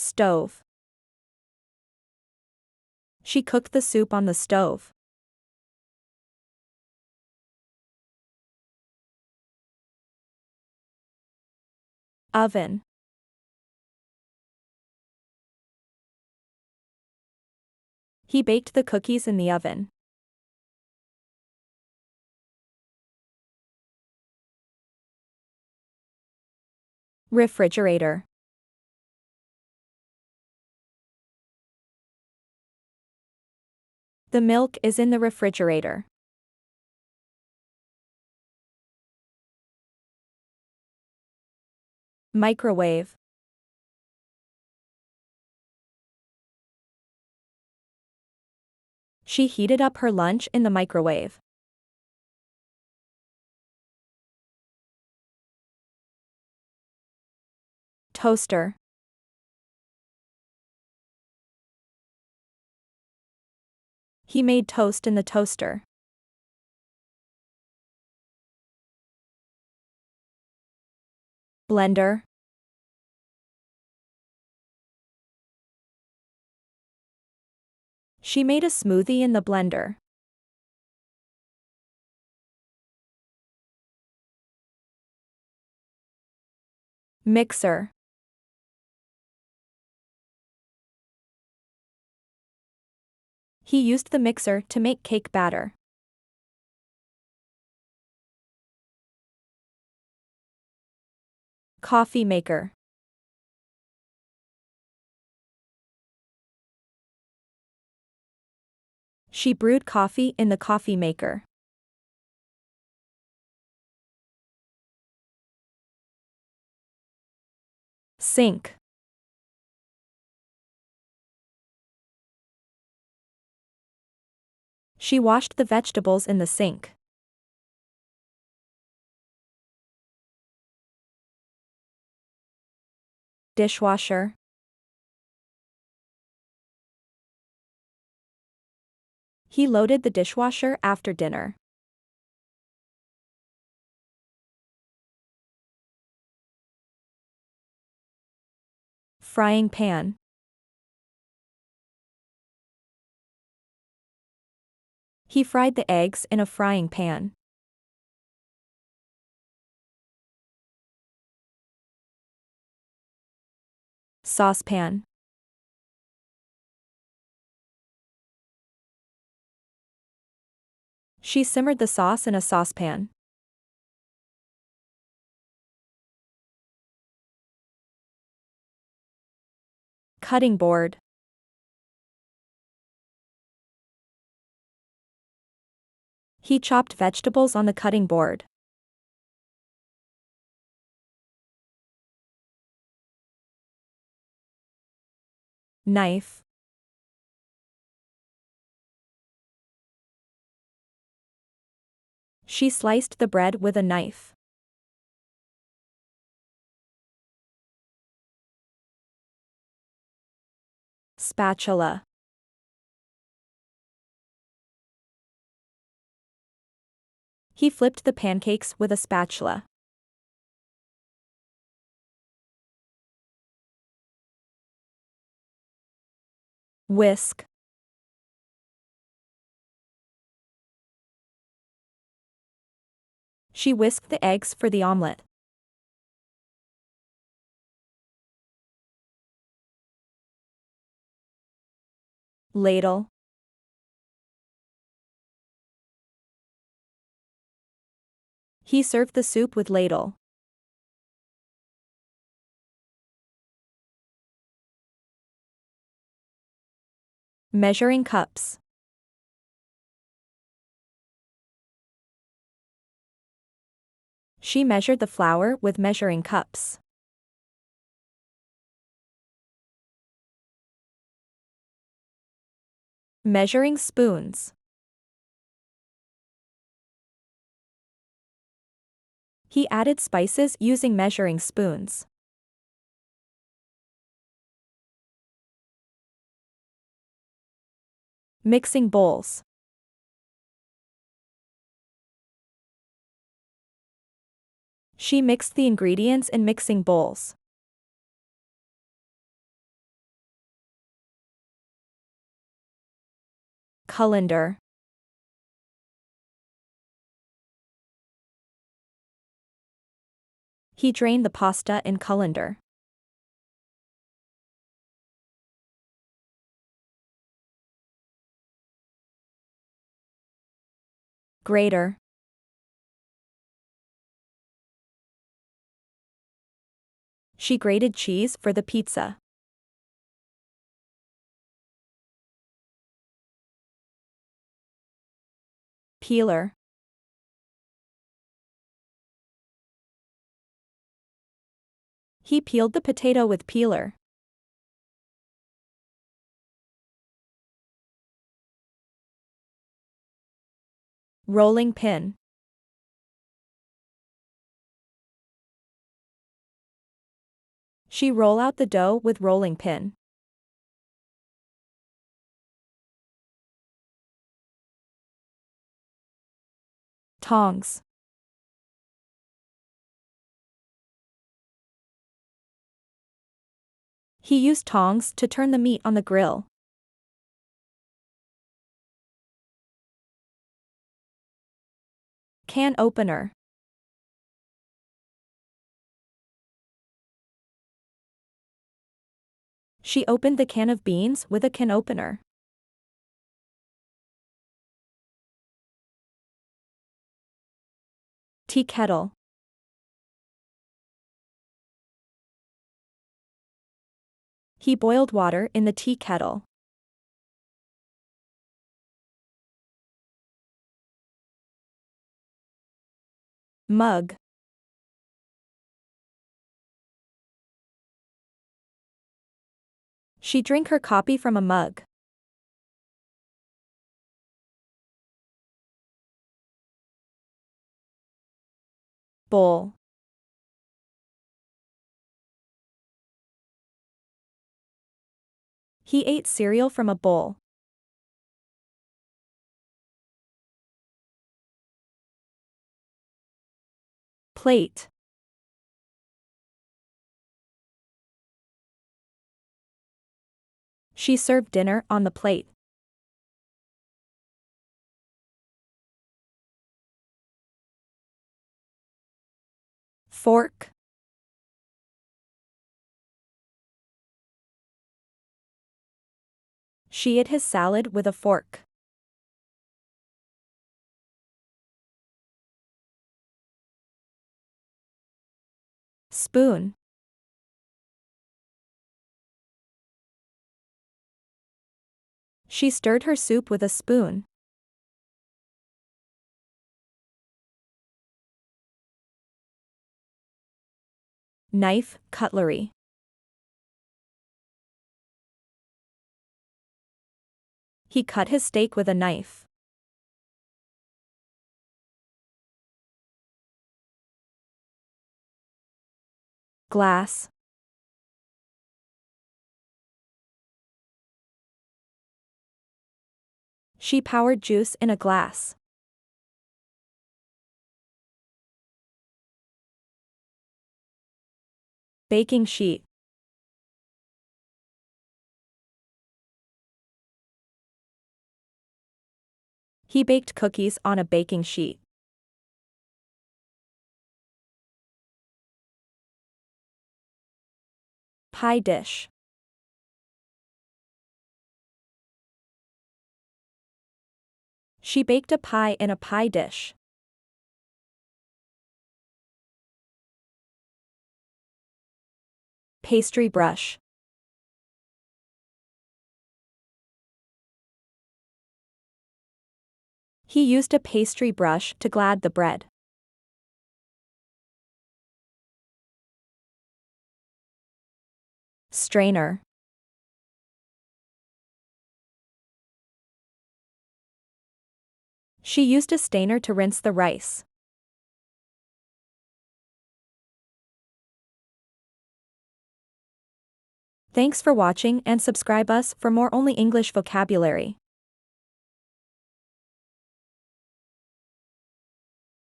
Stove. She cooked the soup on the stove. Oven. He baked the cookies in the oven. Refrigerator. The milk is in the refrigerator. Microwave. She heated up her lunch in the microwave. Toaster. He made toast in the toaster. Blender. She made a smoothie in the blender. Mixer. He used the mixer to make cake batter. Coffee maker. She brewed coffee in the coffee maker. Sink. She washed the vegetables in the sink. Dishwasher. He loaded the dishwasher after dinner. Frying pan. He fried the eggs in a frying pan. Saucepan. She simmered the sauce in a saucepan. Cutting board. He chopped vegetables on the cutting board. Knife. She sliced the bread with a knife. Spatula. He flipped the pancakes with a spatula. Whisk. She whisked the eggs for the omelette. Ladle. He served the soup with ladle. Measuring cups. She measured the flour with measuring cups. Measuring spoons. He added spices using measuring spoons. Mixing bowls. She mixed the ingredients in mixing bowls. colander. He drained the pasta in colander. Grater. She grated cheese for the pizza. Peeler. He peeled the potato with peeler. Rolling pin. She roll out the dough with rolling pin. Tongs. He used tongs to turn the meat on the grill. Can opener. She opened the can of beans with a can opener. Tea kettle. He boiled water in the tea kettle. Mug. She drank her coffee from a mug. Bowl. He ate cereal from a bowl. Plate. She served dinner on the plate. Fork. She ate his salad with a fork. Spoon. She stirred her soup with a spoon. Knife, cutlery. He cut his steak with a knife. Glass. She poured juice in a glass. Baking sheet. He baked cookies on a baking sheet. Pie dish. She baked a pie in a pie dish. Pastry brush. He used a pastry brush to glad the bread. Strainer. She used a strainer to rinse the rice. Thanks for watching and subscribe us for more only English vocabulary.